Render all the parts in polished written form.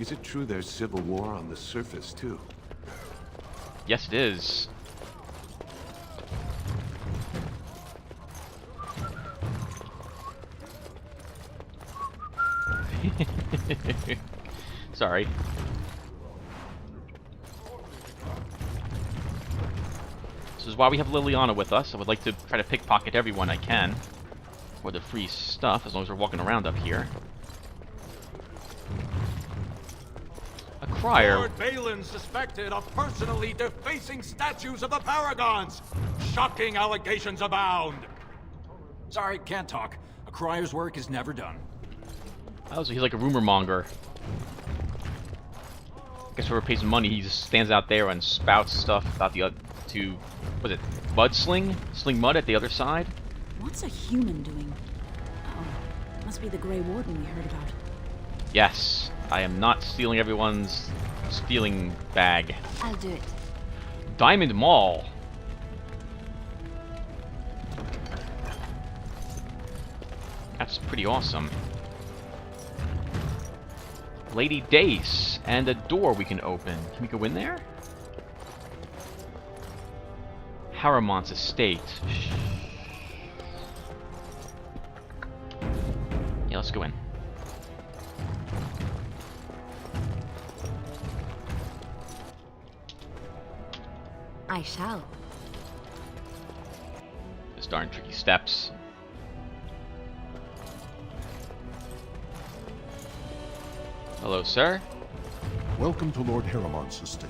Is it true there's civil war on the surface, too? Yes, it is. Sorry. This is why we have Liliana with us. I would like to try to pickpocket everyone I can for the free stuff, as long as we're walking around up here. A crier. Lord Balin suspected of personally defacing statues of the Paragons. Shocking allegations abound. Sorry, can't talk. A crier's work is never done. Oh, so he's like a rumor monger. I guess whoever pays him money, he just stands out there and spouts stuff about the was it mudsling? Sling mud at the other side? What's a human doing? Oh, must be the Grey Warden we heard about. Yes, I am not stealing everyone's stealing bag. I'll do it. Diamond Mall. That's pretty awesome. Lady Dace, and a door we can open. Can we go in there? Haramont's estate. Yeah, let's go in. I shall. Those darn tricky steps. Hello, sir. Welcome to Lord Haramont's estate.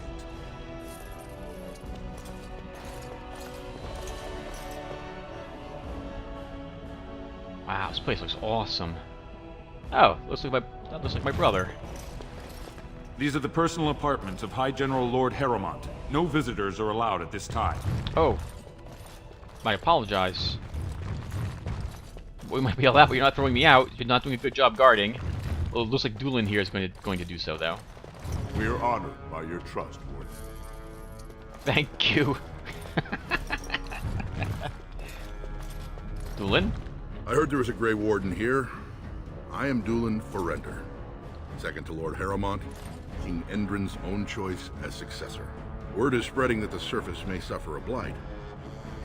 Wow, this place looks awesome. Oh, that looks like my brother. These are the personal apartments of High General Lord Haramont. No visitors are allowed at this time. Oh. I apologize. We might be allowed, but you're not throwing me out. You're not doing a good job guarding. Well, it looks like Doolin here is going to do so, though. We are honored by your trust, Warden. Thank you. Doolin? I heard there was a Grey Warden here. I am Doolin Forrender, second to Lord Haramont, King Endrin's own choice as successor. Word is spreading that the surface may suffer a blight.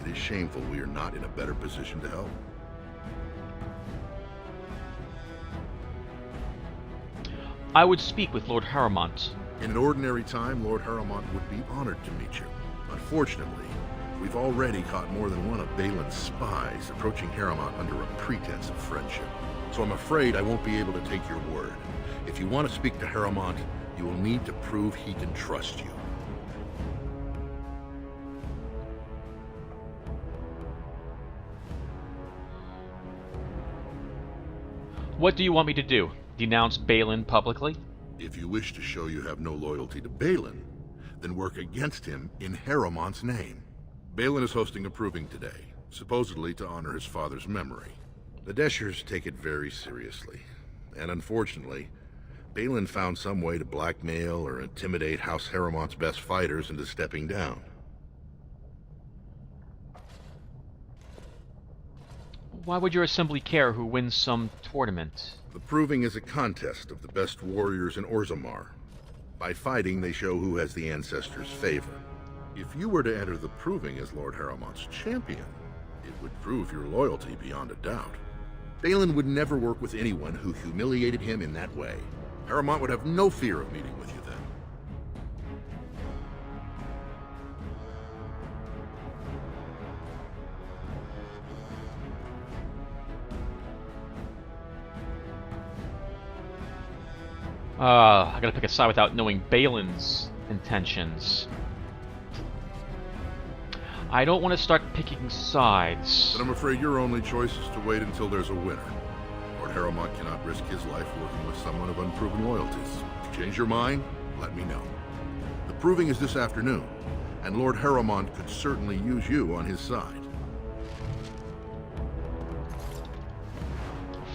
It is shameful we are not in a better position to help. I would speak with Lord Haramont. In an ordinary time, Lord Haramont would be honored to meet you. Unfortunately, we've already caught more than one of Balin's spies approaching Haramont under a pretense of friendship. So I'm afraid I won't be able to take your word. If you want to speak to Haramont, you will need to prove he can trust you. What do you want me to do? Denounce Balin publicly? If you wish to show you have no loyalty to Balin, then work against him in Haramont's name. Balin is hosting a proving today, supposedly to honor his father's memory. The Deshers take it very seriously, and unfortunately, Balin found some way to blackmail or intimidate House Haramont's best fighters into stepping down. Why would your assembly care who wins some tournament? The proving is a contest of the best warriors in Orzammar. By fighting, they show who has the ancestors' favor. If you were to enter the proving as Lord Haramont's champion, it would prove your loyalty beyond a doubt. Balin would never work with anyone who humiliated him in that way. Haramont would have no fear of meeting with you then. I gotta pick a side without knowing Balin's intentions. I don't want to start picking sides. But I'm afraid your only choice is to wait until there's a winner. Lord Haramont cannot risk his life working with someone of unproven loyalties. If you change your mind, let me know. The proving is this afternoon, and Lord Haramont could certainly use you on his side.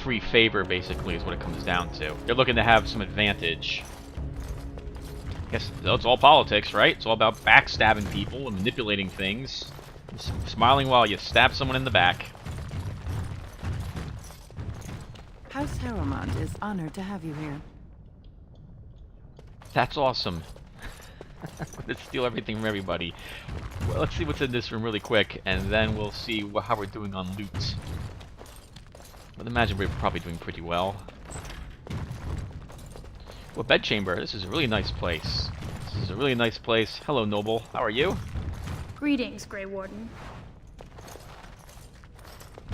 Free favor, basically, is what it comes down to. They're looking to have some advantage. I guess it's all politics, right? It's all about backstabbing people and manipulating things. Smiling while you stab someone in the back. House Haramont is honored to have you here. That's awesome. Let's steal everything from everybody. Well, let's see what's in this room really quick, and then we'll see how we're doing on loot. I'd imagine we're probably doing pretty well. Well, bedchamber. This is a really nice place. This is a really nice place. Hello, Noble. How are you? Greetings, Grey Warden.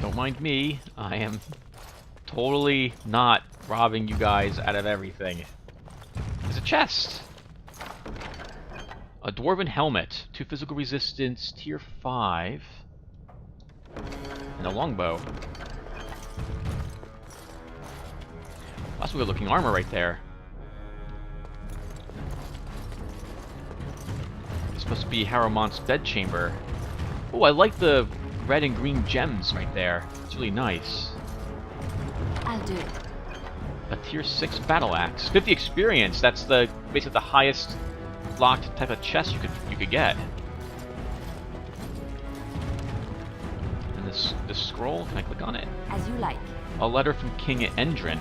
Don't mind me. I am totally not robbing you guys out of everything. There's a chest. A dwarven helmet. 2 physical resistance, tier 5. And a longbow. That's good looking armor right there. This must be Haramont's bedchamber. Oh, I like the red and green gems right there. It's really nice. I'll do it. A tier 6 battle axe. 50 experience. That's the basically the highest locked type of chest you could get. And this scroll, can I click on it? As you like. A letter from King Endrin.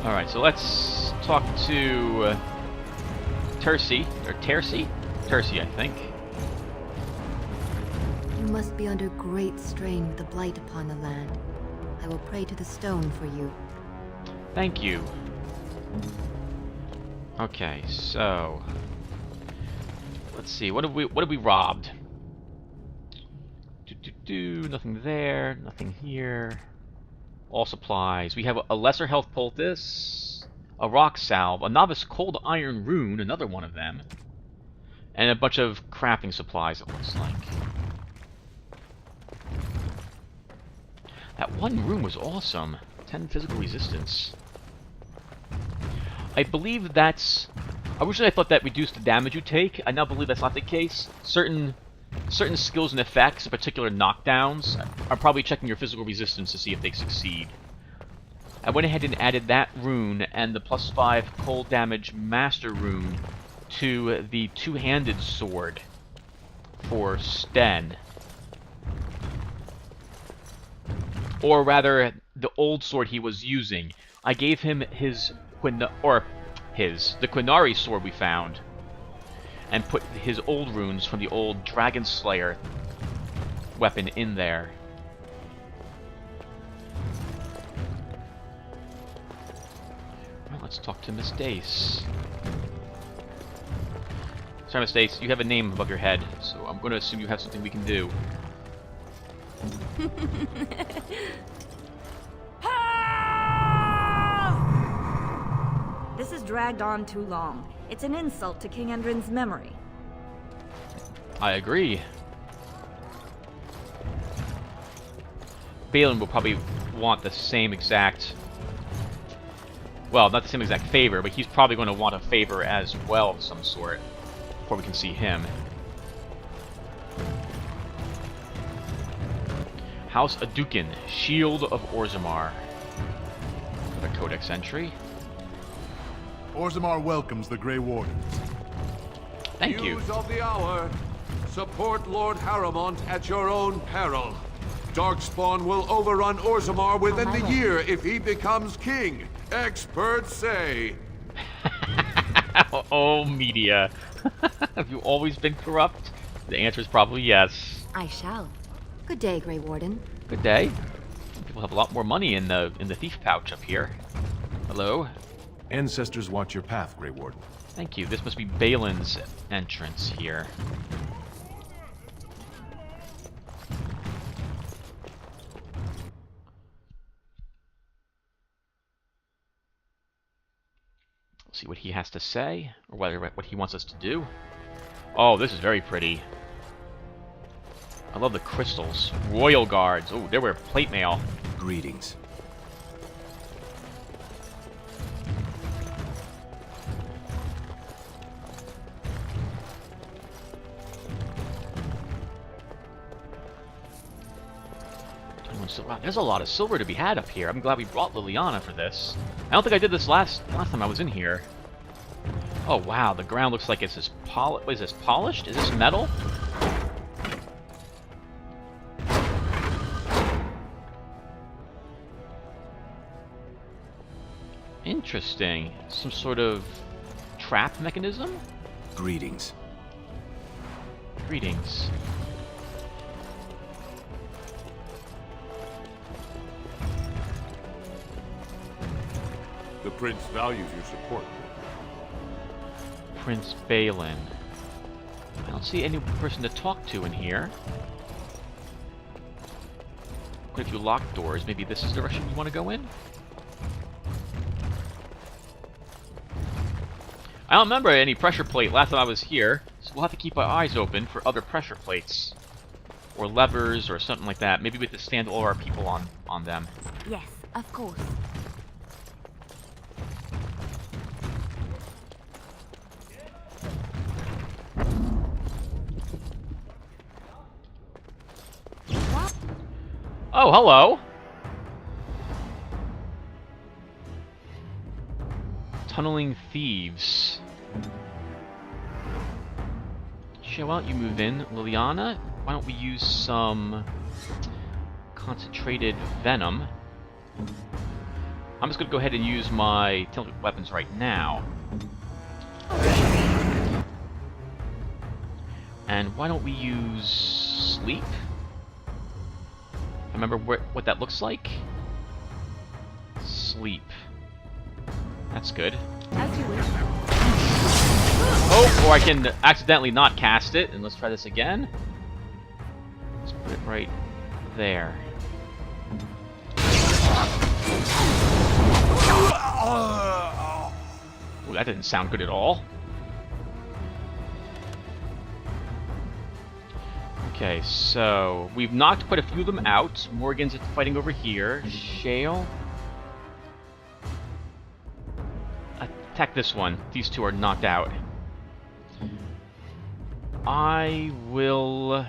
Alright, so let's talk to Tercy, I think. You must be under great strain with the blight upon the land. I will pray to the stone for you. Thank you. Okay, so let's see. What have we robbed? Nothing there. Nothing here. All supplies. We have a lesser health poultice, a rock salve, a novice cold iron rune, another one of them, and a bunch of crafting supplies. It looks like. That one rune was awesome. 10 physical resistance. I believe that's... Originally I thought that reduced the damage you take. I now believe that's not the case. Certain skills and effects, in particular knockdowns, are probably checking your physical resistance to see if they succeed. I went ahead and added that rune and the +5 cold damage master rune to the two-handed sword for Sten. Or rather, the old sword he was using. I gave him the Quinari sword we found, and put his old runes from the old Dragon Slayer weapon in there. Well, let's talk to Miss Dace. Sorry, Miss Dace, you have a name above your head, so I'm going to assume you have something we can do. This has dragged on too long. It's an insult to King Endrin's memory. I agree. Balin will probably want the same exact... Well, not the same exact favor, but he's probably going to want a favor as well of some sort before we can see him. House Adukin, Shield of Orzammar. A codex entry. Orzammar welcomes the Grey Warden. Thank you. News of the hour. Support Lord Haramont at your own peril. Darkspawn will overrun Orzammar within the year if he becomes king. Experts say. Oh, media. Have you always been corrupt? The answer is probably yes. I shall. Good day, Grey Warden. Good day. People have a lot more money in the thief pouch up here. Hello. Ancestors watch your path, Grey Warden. Thank you. This must be Balin's entrance here. Let's see what he has to say, or what he wants us to do. Oh, this is very pretty. I love the crystals. Royal guards. Oh, they wear plate mail. Greetings. Wow, there's a lot of silver to be had up here. I'm glad we brought Liliana for this. I don't think I did this last time I was in here. Oh wow, the ground looks like it's is this polished? Is this metal? Interesting. Some sort of trap mechanism? Greetings. Greetings. The prince values your support. Prince Balin. I don't see any person to talk to in here. Quite a few locked doors. Maybe this is the direction you want to go in? I don't remember any pressure plate last time I was here, so we'll have to keep our eyes open for other pressure plates. Or levers or something like that. Maybe we have to stand all our people on them. Yes, of course. Oh, hello! Tunneling thieves. Sure, why don't you move in? Liliana, why don't we use some concentrated venom? I'm just gonna go ahead and use my tilted weapons right now. And why don't we use sleep? Remember what that looks like? Sleep. That's good. As you wish. Oh, or I can accidentally not cast it, and let's try this again. Let's put it right there. Ooh, that didn't sound good at all. Okay, so we've knocked quite a few of them out. Morgan's fighting over here. Shale. Attack this one. These two are knocked out. I will...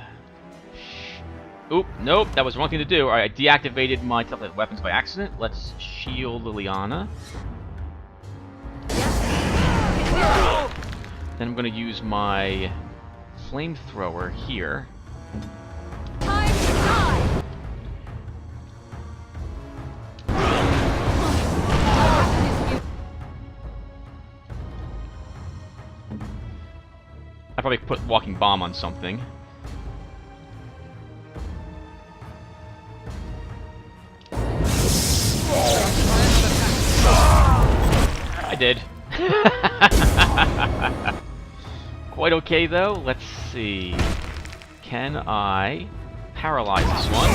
Oop, nope, that was the wrong thing to do. Alright, I deactivated my template weapons by accident. Let's shield Liliana. Then I'm going to use my flamethrower here. I probably put walking bomb on something. I did. Quite okay though. Let's see. Can I paralyze this one?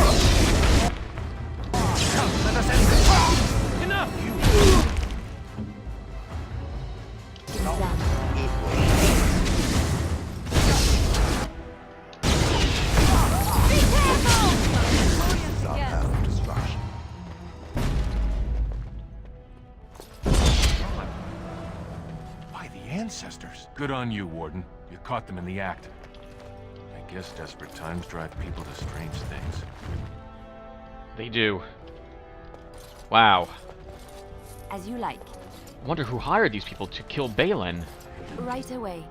By the ancestors. Good on you, Warden. You caught them in the act. I guess desperate times drive people to strange things. They do. Wow. As you like. Wonder who hired these people to kill Balin. Right away.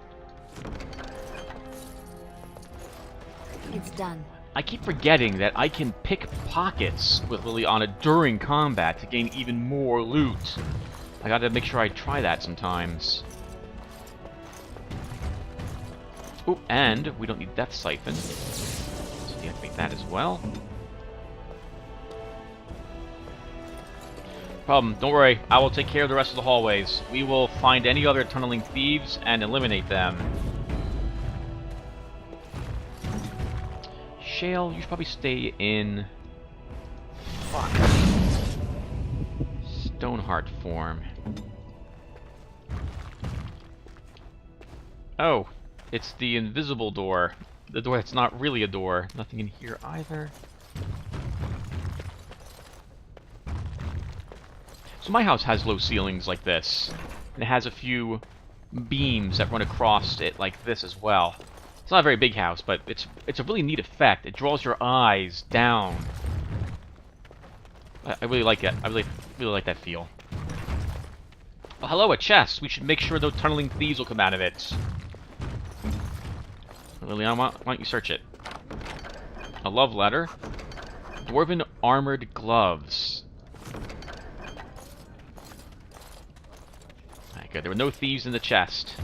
It's done. I keep forgetting that I can pick pockets with Liliana during combat to gain even more loot. I gotta make sure I try that sometimes. Oop, and we don't need Death Siphon. So deactivate that as well. Problem, don't worry, I will take care of the rest of the hallways. We will find any other tunneling thieves and eliminate them. Shale, you should probably stay in... Fuck. Stoneheart form. Oh, it's the invisible door. The door that's not really a door. Nothing in here either. So my house has low ceilings like this. And it has a few beams that run across it like this as well. It's not a very big house, but it's a really neat effect. It draws your eyes down. I really like it. I really like that feel. Oh, hello, a chest. We should make sure those tunneling thieves will come out of it. Liliana, why don't you search it? A love letter. Dwarven armored gloves. Good, there were no thieves in the chest.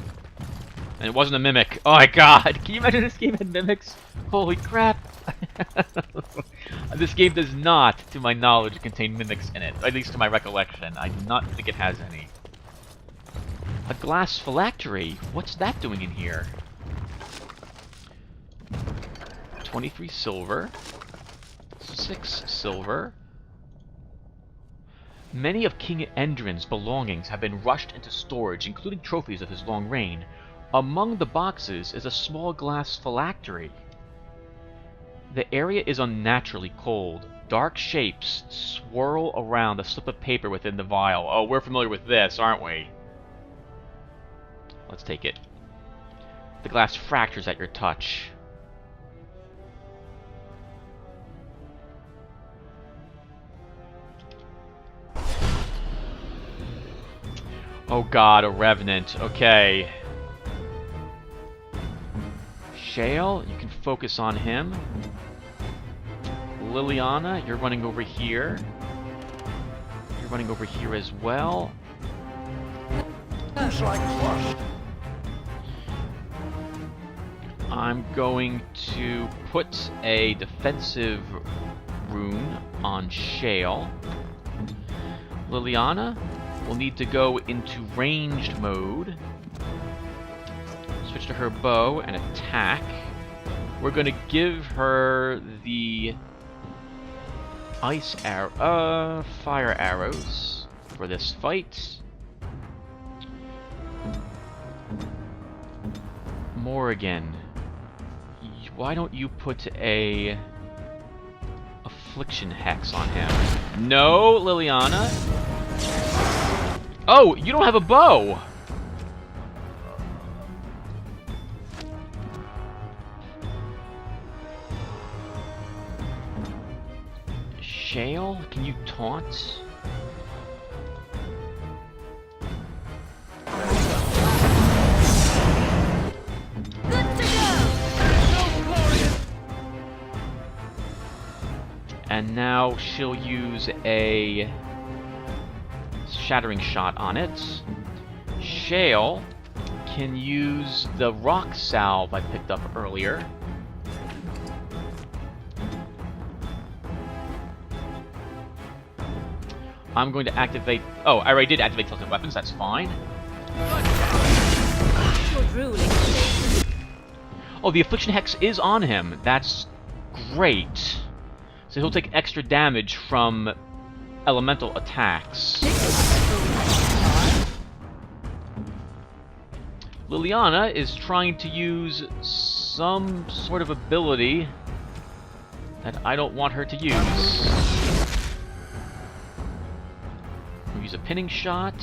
And it wasn't a mimic. Oh my god! Can you imagine this game had mimics? Holy crap! This game does not, to my knowledge, contain mimics in it. At least to my recollection. I do not think it has any. A glass phylactery? What's that doing in here? 23 silver. 6 silver. Many of King Endrin's belongings have been rushed into storage, including trophies of his long reign. Among the boxes is a small glass phylactery. The area is unnaturally cold. Dark shapes swirl around the slip of paper within the vial. Oh, we're familiar with this, aren't we? Let's take it. The glass fractures at your touch. Oh god, a revenant. Okay. Shale, you can focus on him. Liliana, you're running over here. You're running over here as well. I'm going to put a defensive rune on Shale. Liliana will need to go into ranged mode. Switch to her bow and attack. We're going to give her the fire arrows for this fight. Morrigan, why don't you put a affliction hex on him? No, Liliana. Oh, you don't have a bow. Shale, can you taunt? And now she'll use a shattering shot on it. Shale can use the rock salve I picked up earlier. I'm going to activate... Oh, I already did activate tilted weapons, that's fine. Oh, the affliction hex is on him. That's great. So he'll take extra damage from elemental attacks. Liliana is trying to use some sort of ability that I don't want her to use. We'll use a pinning shot.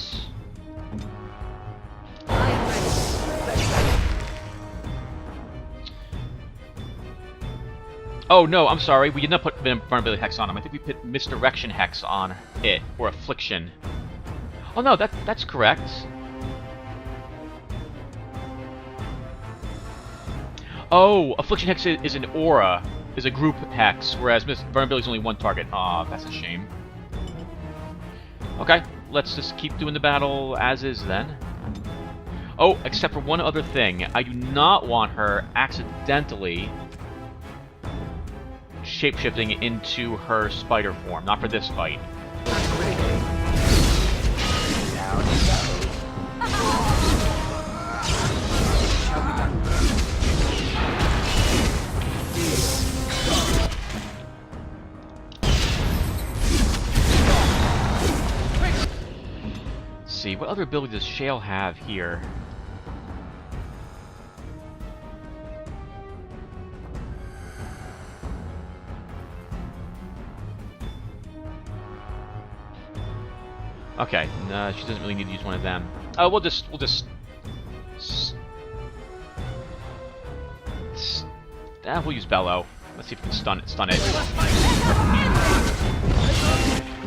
Oh no, I'm sorry. We did not put vulnerability hex on him. I think we put misdirection hex on it, or affliction. Oh no, that's correct. Oh, affliction hex is an aura, is a group hex, whereas vulnerability is only one target. Aw, that's a shame. Okay, let's just keep doing the battle as is then. Oh, except for one other thing. I do not want her accidentally shapeshifting into her spider form. Not for this fight. Let's see, what other ability does Shale have here? Okay, no, she doesn't really need to use one of them. Oh, we'll just we'll use Bellow. Let's see if we can stun it.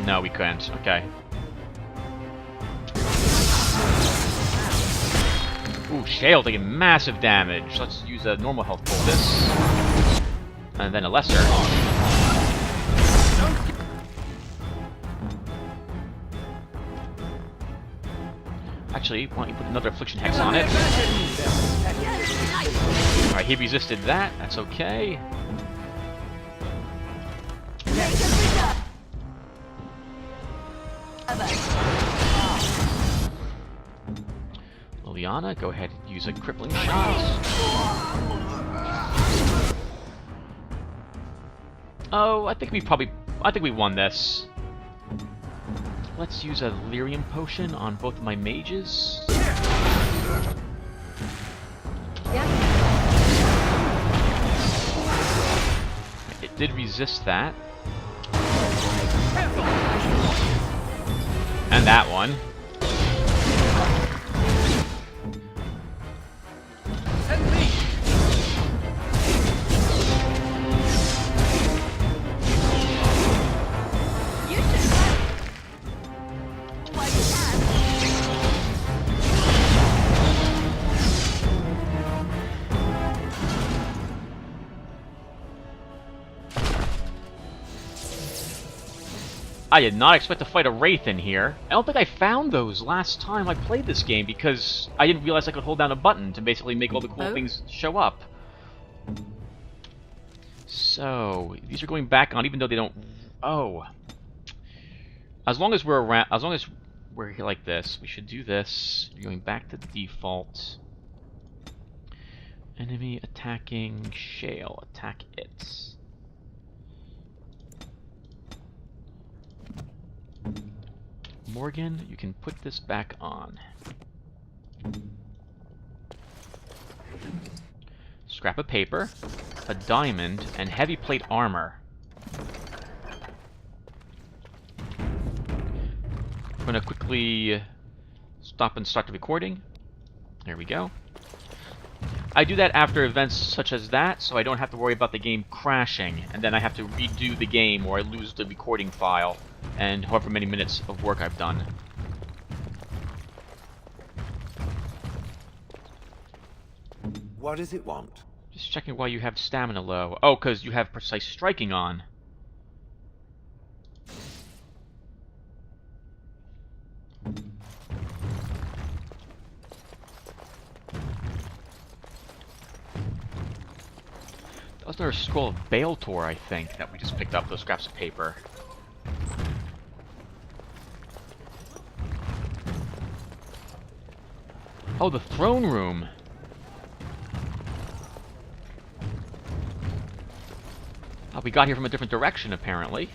No, we couldn't. Okay. Ooh, Shale taking massive damage. Let's use a normal health poultice. And then a lesser. Actually, why don't you put another Affliction Hex on it? Alright, he resisted that. That's okay. Liliana, go ahead and use a crippling shot. Oh, I think we won this. Let's use a lyrium potion on both of my mages. It did resist that. And that one. I did not expect to fight a Wraith in here. I don't think I found those last time I played this game because I didn't realize I could hold down a button to basically make all the cool things show up. So, these are going back on even though they don't... Oh. As long as we're around... As long as we're like this, we should do this. You're going back to the default. Enemy attacking Shale. Attack it. Morgan, you can put this back on. Scrap of paper, a diamond, and heavy plate armor. I'm gonna quickly stop and start the recording. There we go. I do that after events such as that, so I don't have to worry about the game crashing, and then I have to redo the game or I lose the recording file and however many minutes of work I've done. What does it want? Just checking why you have stamina low. Oh, because you have precise striking on. That was another scroll of Baeltor, I think, that we just picked up, those scraps of paper. Oh, the throne room! Oh, we got here from a different direction, apparently.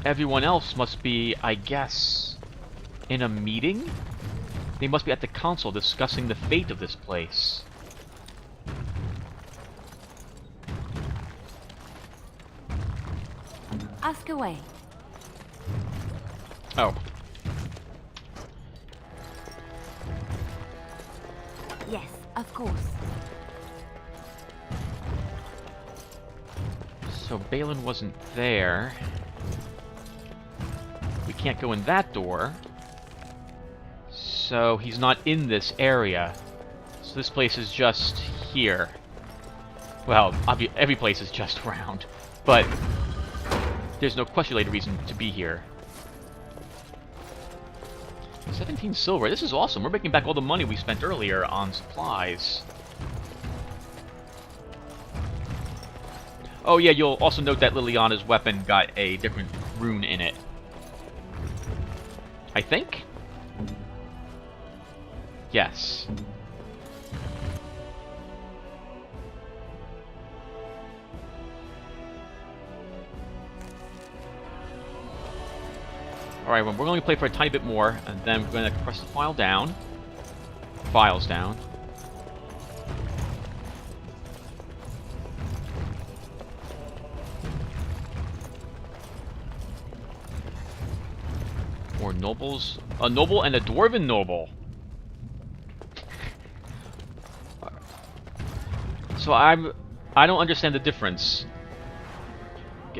Everyone else must be, I guess, in a meeting? They must be at the council discussing the fate of this place. Ask away. Oh. Yes, of course. So Balin wasn't there. We can't go in that door. So he's not in this area. So this place is just here. Well, every place is just round. But there's no questulated reason to be here. 17 silver. This is awesome. We're making back all the money we spent earlier on supplies. Oh yeah, you'll also note that Liliana's weapon got a different rune in it. I think? Yes. Alright, well, we're going to play for a tiny bit more, and then we're going to press the file down. Files down. More nobles. A noble and a dwarven noble. So I don't understand the difference.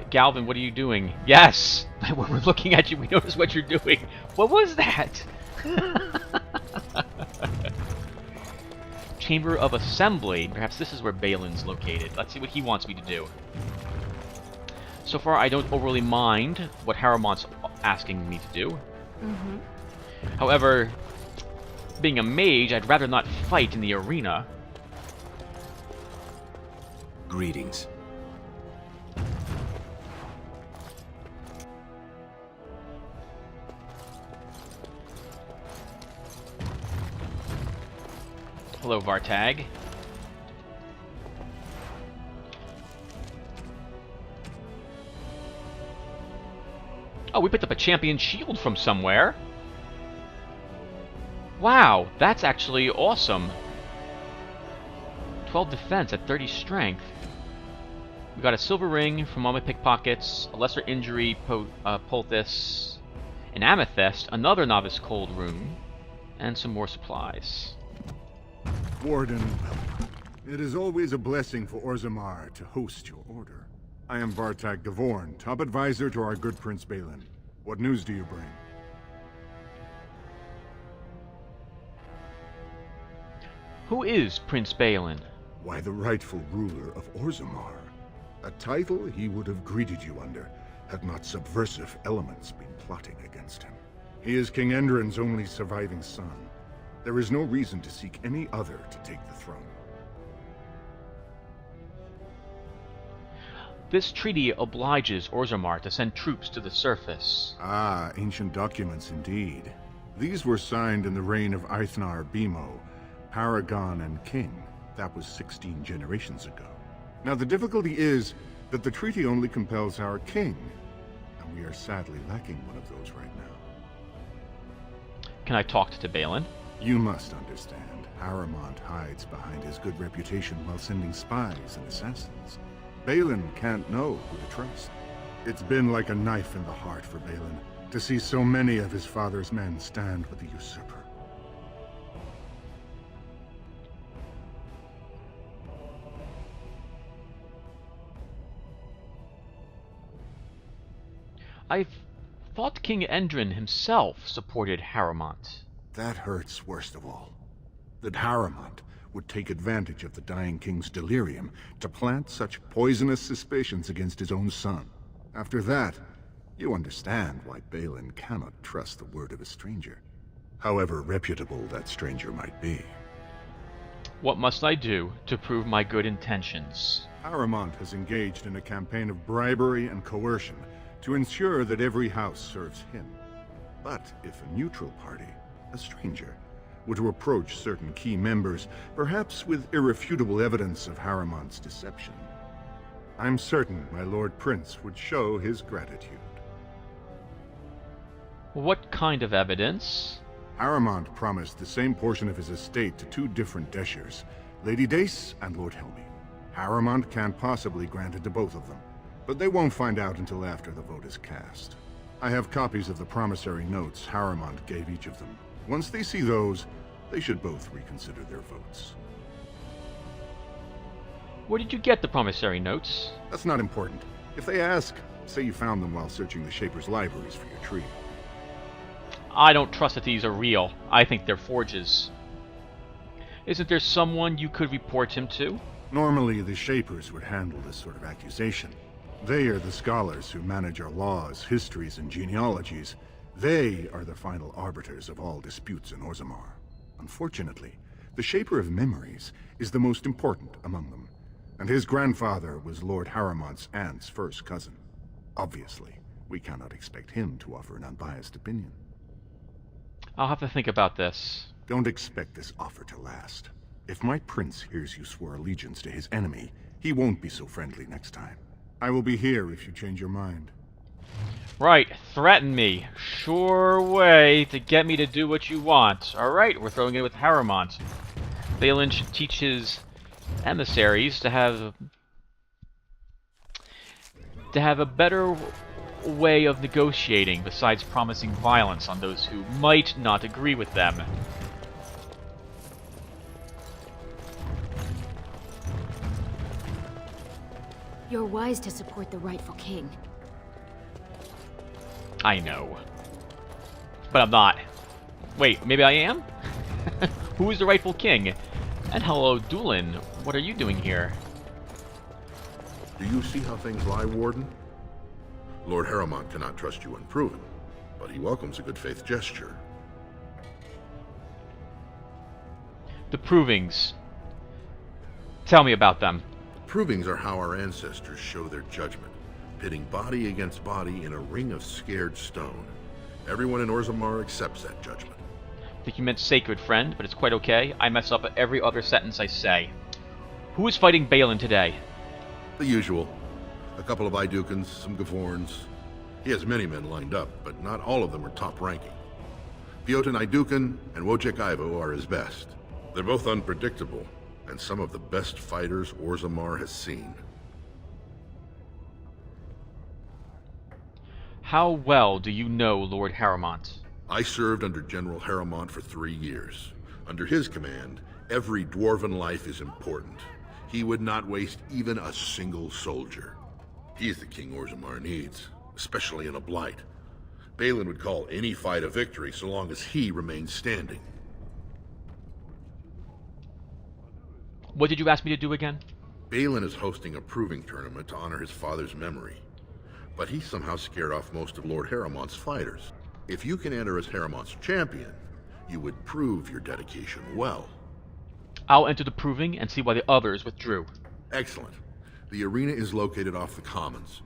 Galvin, what are you doing? Yes! When we're looking at you, we notice what you're doing. What was that? Chamber of Assembly. Perhaps this is where Balin's located. Let's see what he wants me to do. So far, I don't overly mind what Haramont's asking me to do. However, being a mage, I'd rather not fight in the arena. Greetings. Hello, Vartag. Oh, we picked up a champion shield from somewhere. Wow, that's actually awesome. 12 defense at 30 strength. We got a silver ring from all my pickpockets, a lesser injury poultice, an amethyst, another novice cold rune, and some more supplies. Warden, it is always a blessing for Orzammar to host your order. I am Vartag Gavorn, top advisor to our good Prince Balin. What news do you bring? Who is Prince Balin? Why, the rightful ruler of Orzammar. A title he would have greeted you under, had not subversive elements been plotting against him. He is King Endrin's only surviving son. There is no reason to seek any other to take the throne. This treaty obliges Orzammar to send troops to the surface. Ah, ancient documents indeed. These were signed in the reign of Eithnar Bimo, Paragon and King. That was 16 generations ago. Now the difficulty is that the treaty only compels our king, and we are sadly lacking one of those right now. Can I talk to Balin? You must understand, Haramont hides behind his good reputation while sending spies and assassins. Balin can't know who to trust. It's been like a knife in the heart for Balin to see so many of his father's men stand with the usurper. I thought King Endrin himself supported Haramont. That hurts worst of all. That Haramont would take advantage of the dying king's delirium to plant such poisonous suspicions against his own son. After that, you understand why Balin cannot trust the word of a stranger, however reputable that stranger might be. What must I do to prove my good intentions? Haramont has engaged in a campaign of bribery and coercion to ensure that every house serves him. But if a neutral party, a stranger, were to approach certain key members, perhaps with irrefutable evidence of Haramont's deception, I'm certain my Lord Prince would show his gratitude. What kind of evidence? Haramont promised the same portion of his estate to two different Deshers, Lady Dace and Lord Helmy. Haramont can't possibly grant it to both of them, but they won't find out until after the vote is cast. I have copies of the promissory notes Haramont gave each of them. Once they see those, they should both reconsider their votes. Where did you get the promissory notes? That's not important. If they ask, say you found them while searching the Shaper's libraries for your tree. I don't trust that these are real. I think they're forges. Isn't there someone you could report him to? Normally, the Shapers would handle this sort of accusation. They are the scholars who manage our laws, histories, and genealogies. They are the final arbiters of all disputes in Orzammar. Unfortunately, the Shaper of Memories is the most important among them, and his grandfather was Lord Haramont's aunt's first cousin. Obviously, we cannot expect him to offer an unbiased opinion. I'll have to think about this. Don't expect this offer to last. If my prince hears you swore allegiance to his enemy, he won't be so friendly next time. I will be here if you change your mind. Right, threaten me. Sure way to get me to do what you want. Alright, we're throwing it with Haramont. Balin should teach his emissaries to have a better way of negotiating besides promising violence on those who might not agree with them. You're wise to support the rightful king. I know. But I'm not. Wait, maybe I am? Who is the rightful king? And hello, Doolin. What are you doing here? Do you see how things lie, Warden? Lord Harrowmont cannot trust you unproven, but he welcomes a good faith gesture. The provings. Tell me about them. Provings are how our ancestors show their judgment, pitting body against body in a ring of scared stone. Everyone in Orzammar accepts that judgment. I think you meant sacred, friend, but it's quite okay. I mess up at every other sentence I say. Who is fighting Balin today? The usual. A couple of Idukans, some Gavorns. He has many men lined up, but not all of them are top-ranking. Piotin Idukan and Wojciech Ivo are his best. They're both unpredictable, and some of the best fighters Orzammar has seen. How well do you know Lord Harrowmont? I served under General Harrowmont for 3 years. Under his command, every dwarven life is important. He would not waste even a single soldier. He is the king Orzammar needs, especially in a blight. Balin would call any fight a victory so long as he remains standing. What did you ask me to do again? Balin is hosting a proving tournament to honor his father's memory. But he somehow scared off most of Lord Harrowmont's fighters. If you can enter as Harrowmont's champion, you would prove your dedication well. I'll enter the proving and see why the others withdrew. Excellent. The arena is located off the Commons.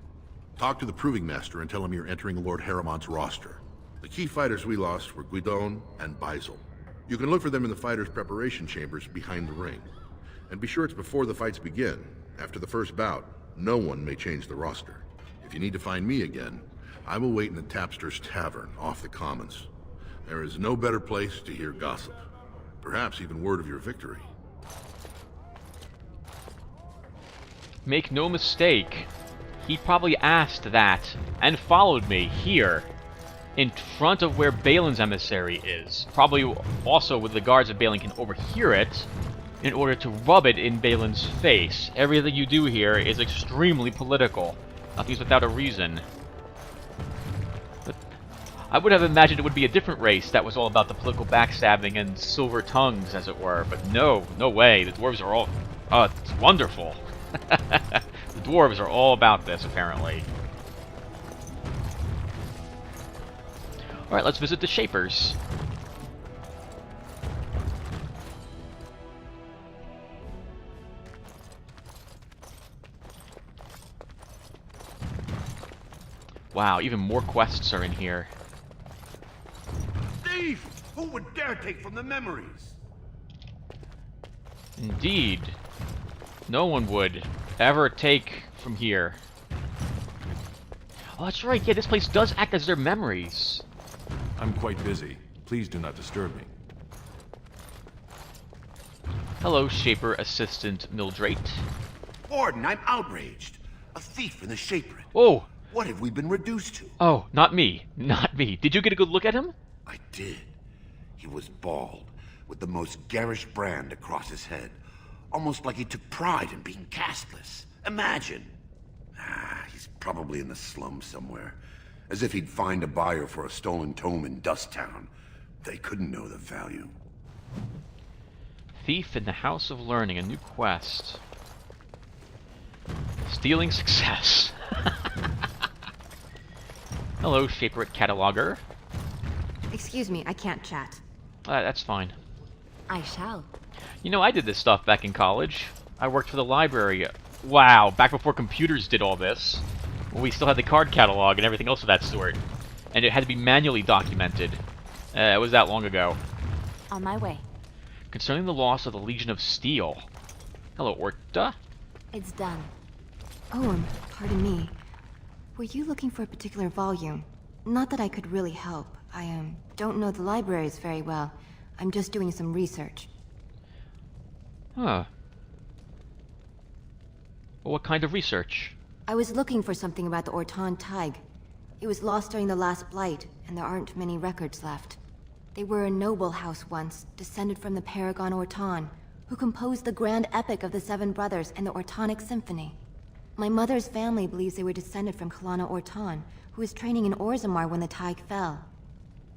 Talk to the proving master and tell him you're entering Lord Harrowmont's roster. The key fighters we lost were Guidon and Beisel. You can look for them in the fighters' preparation chambers behind the ring. And be sure it's before the fights begin. After the first bout, no one may change the roster. If you need to find me again, I will wait in the Tapster's Tavern off the Commons. There is no better place to hear gossip. Perhaps even word of your victory. Make no mistake, he probably asked that and followed me here in front of where Balin's emissary is. Probably also with the guards of Balin can overhear it in order to rub it in Balin's face. Everything you do here is extremely political. Nothing's without a reason. But I would have imagined it would be a different race that was all about the political backstabbing and silver tongues, as it were. But no way. The dwarves are all... it's wonderful. The dwarves are all about this, apparently. Alright, let's visit the Shapers. Wow, even more quests are in here. Thief! Who would dare take from the memories? Indeed. No one would ever take from here. Oh, that's right. Yeah, this place does act as their memories. I'm quite busy. Please do not disturb me. Hello, Shaper Assistant Mildrate. Warden, I'm outraged. A thief in the Shaper. Oh! What have we been reduced to? Oh, not me. Not me. Did you get a good look at him? I did. He was bald, with the most garish brand across his head. Almost like he took pride in being castless. Imagine. He's probably in the slums somewhere. As if he'd find a buyer for a stolen tome in Dust Town. They couldn't know the value. Thief in the House of Learning, a new quest. Stealing success. Hello, Shaper Cataloger. Excuse me, I can't chat. That's fine. I shall. You know, I did this stuff back in college. I worked for the library. Wow, back before computers did all this. When we still had the card catalog and everything else of that sort. And it had to be manually documented. It was that long ago. On my way. Concerning the loss of the Legion of Steel. Hello, Orta. It's done. Oh, and pardon me. Were you looking for a particular volume? Not that I could really help. I don't know the libraries very well. I'm just doing some research. Huh. Well, what kind of research? I was looking for something about the Orton Tig. It was lost during the last Blight, and there aren't many records left. They were a noble house once, descended from the Paragon Orton, who composed the grand epic of the Seven Brothers and the Ortonic Symphony. My mother's family believes they were descended from Kalana Orton, who was training in Orzammar when the Tig fell.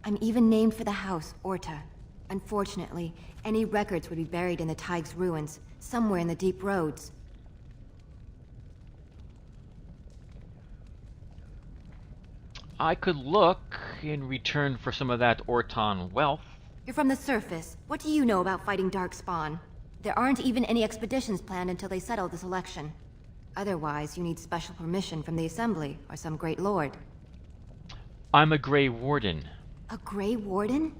I'm even named for the house, Orta. Unfortunately, any records would be buried in the Tig's ruins, somewhere in the deep roads. I could look in return for some of that Orton wealth. You're from the surface. What do you know about fighting Darkspawn? There aren't even any expeditions planned until they settle this election. Otherwise, you need special permission from the Assembly or some great lord. I'm a Grey Warden. A Grey Warden?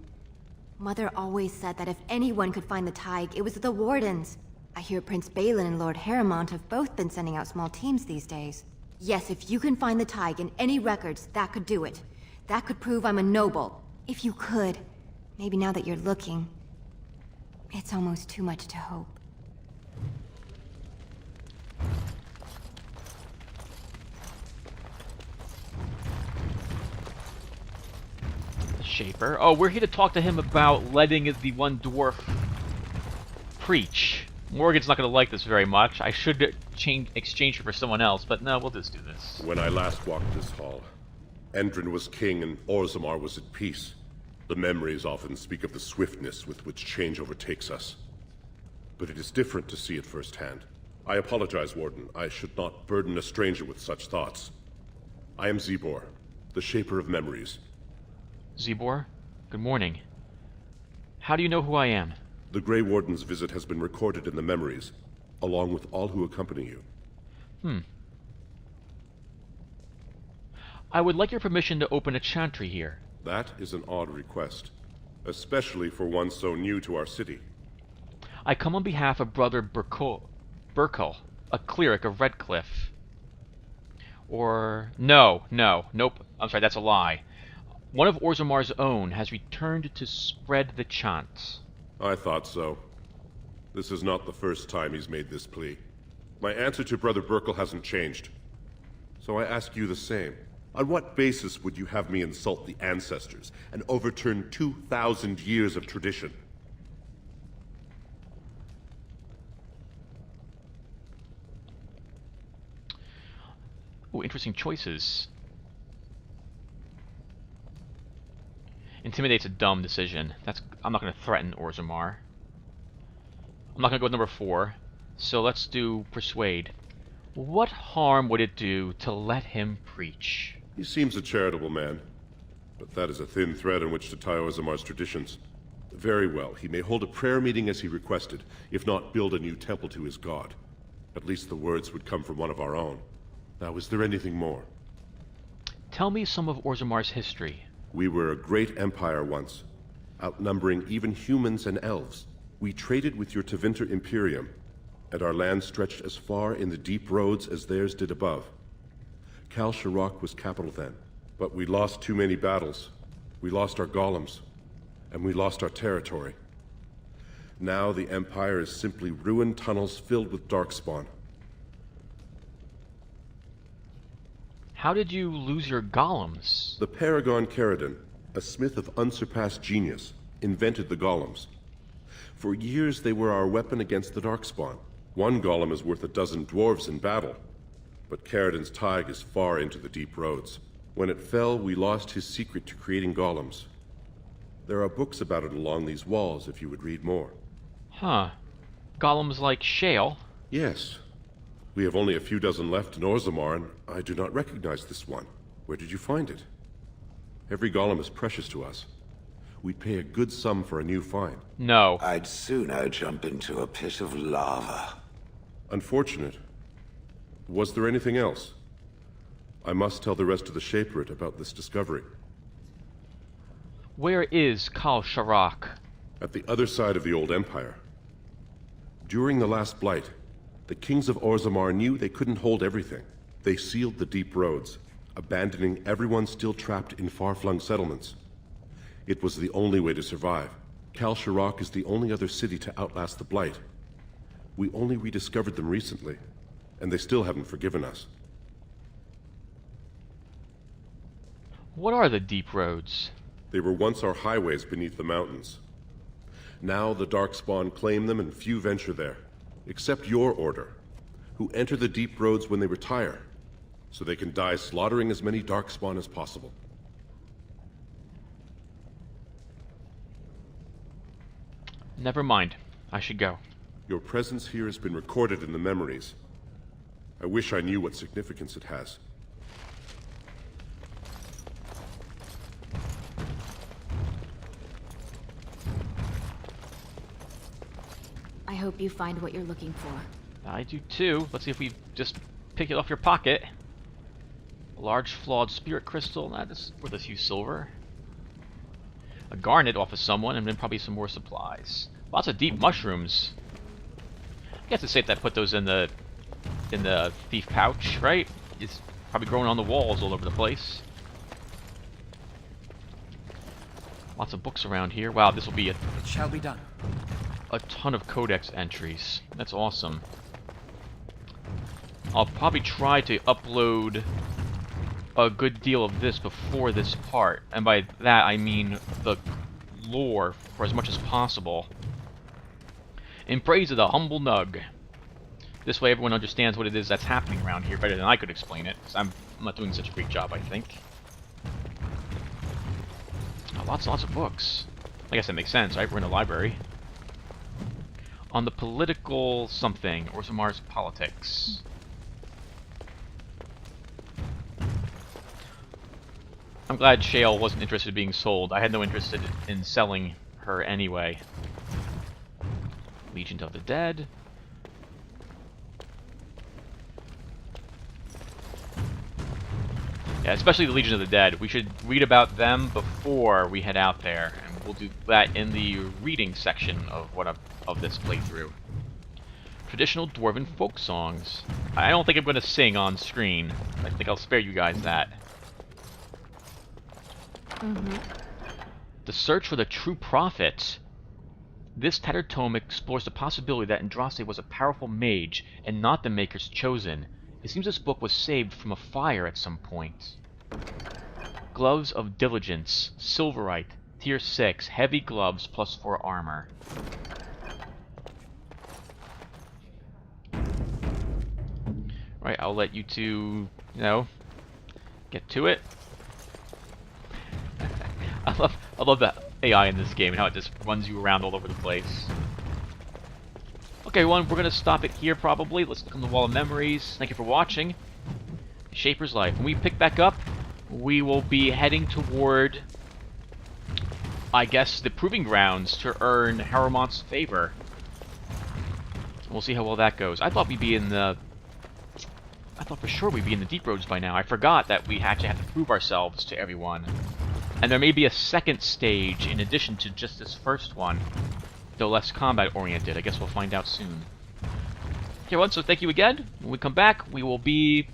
Mother always said that if anyone could find the Tig, it was the Wardens. I hear Prince Balin and Lord Harrowmont have both been sending out small teams these days. Yes, if you can find the Tig in any records, that could do it. That could prove I'm a noble. If you could. Maybe now that you're looking, it's almost too much to hope. Shaper. Oh, we're here to talk to him about letting the one dwarf preach. Morgan's not going to like this very much. I should exchange her for someone else, but no, we'll just do this. When I last walked this hall, Endrin was king and Orzammar was at peace. The memories often speak of the swiftness with which change overtakes us. But it is different to see it firsthand. I apologize, Warden. I should not burden a stranger with such thoughts. I am Zebor, the Shaper of Memories. Zebor, good morning. How do you know who I am? The Grey Warden's visit has been recorded in the memories, along with all who accompany you. I would like your permission to open a chantry here. That is an odd request, especially for one so new to our city. I come on behalf of Brother Burkle, a cleric of Redcliffe. Or... nope. I'm sorry, that's a lie. One of Orzammar's own has returned to spread the chant. I thought so. This is not the first time he's made this plea. My answer to Brother Burkle hasn't changed. So I ask you the same. On what basis would you have me insult the ancestors and overturn 2,000 years of tradition? Oh, interesting choices. Intimidate's a dumb decision. I'm not going to threaten Orzammar. I'm not going to go with number 4. So let's do Persuade. What harm would it do to let him preach? He seems a charitable man, but that is a thin thread on which to tie Orzammar's traditions. Very well, he may hold a prayer meeting as he requested, if not build a new temple to his god. At least the words would come from one of our own. Now, is there anything more? Tell me some of Orzammar's history. We were a great empire once, outnumbering even humans and elves. We traded with your Tevinter Imperium, and our land stretched as far in the deep roads as theirs did above. Kal Sharok was capital then, but we lost too many battles. We lost our golems, and we lost our territory. Now the Empire is simply ruined tunnels filled with Darkspawn. How did you lose your golems? The Paragon Caridon, a smith of unsurpassed genius, invented the golems. For years they were our weapon against the Darkspawn. One golem is worth a dozen dwarves in battle. But Caridon's Tig is far into the deep roads. When it fell, we lost his secret to creating golems. There are books about it along these walls if you would read more. Huh. Golems like shale? Yes. We have only a few dozen left in Orzammar, and I do not recognize this one. Where did you find it? Every golem is precious to us. We'd pay a good sum for a new find. No. I'd sooner jump into a pit of lava. Unfortunate. Was there anything else? I must tell the rest of the Shaperate about this discovery. Where is Kal Sharok? At the other side of the old Empire. During the last Blight, the kings of Orzammar knew they couldn't hold everything. They sealed the deep roads, abandoning everyone still trapped in far-flung settlements. It was the only way to survive. Kal Sharok is the only other city to outlast the Blight. We only rediscovered them recently, and they still haven't forgiven us. What are the deep roads? They were once our highways beneath the mountains. Now the Darkspawn claim them and few venture there, except your order, who enter the deep roads when they retire, so they can die slaughtering as many Darkspawn as possible. Never mind. I should go. Your presence here has been recorded in the memories. I wish I knew what significance it has. hope you find what you're looking for. I do too. Let's see if we just pick it off your pocket. A large flawed spirit crystal. This is worth a few silver. A garnet off of someone, and then probably some more supplies. Lots of deep mushrooms. I guess it's safe that I put those in the thief pouch, right? It's probably growing on the walls all over the place. Lots of books around here. Wow, this will be It shall be done. a ton of codex entries. That's awesome. I'll probably try to upload a good deal of this before this part, and by that I mean the lore for as much as possible. In praise of the humble nug. This way everyone understands what it is that's happening around here better than I could explain it, because I'm not doing such a great job, I think. Oh, lots and lots of books. I guess that makes sense, right? We're in a library. On the political something, Orzamar's politics. I'm glad Shale wasn't interested in being sold. I had no interest in selling her anyway. Legion of the Dead. Yeah, especially the Legion of the Dead. We should read about them before we head out there, and we'll do that in the reading section of this playthrough. Traditional Dwarven folk songs. I don't think I'm going to sing on screen. I think I'll spare you guys that. The search for the true prophet. This tattered tome explores the possibility that Andraste was a powerful mage and not the Maker's chosen. It seems this book was saved from a fire at some point. Gloves of Diligence, Silverite, Tier 6, heavy gloves, +4 armor. Right, I'll let you two, get to it. I love the AI in this game and how it just runs you around all over the place. Okay, everyone, we're gonna stop it here probably. Let's look on the Wall of Memories. Thank you for watching. Shaper's Life. When we pick back up, we will be heading toward, I guess, the Proving Grounds to earn Haramont's favor. We'll see how well that goes. I thought for sure we'd be in the Deep Roads by now. I forgot that we actually have to prove ourselves to everyone. And there may be a second stage in addition to just this first one, though less combat-oriented. I guess we'll find out soon. Okay, everyone, so thank you again. When we come back, we will be,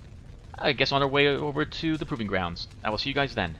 I guess, on our way over to the Proving Grounds. I will see you guys then.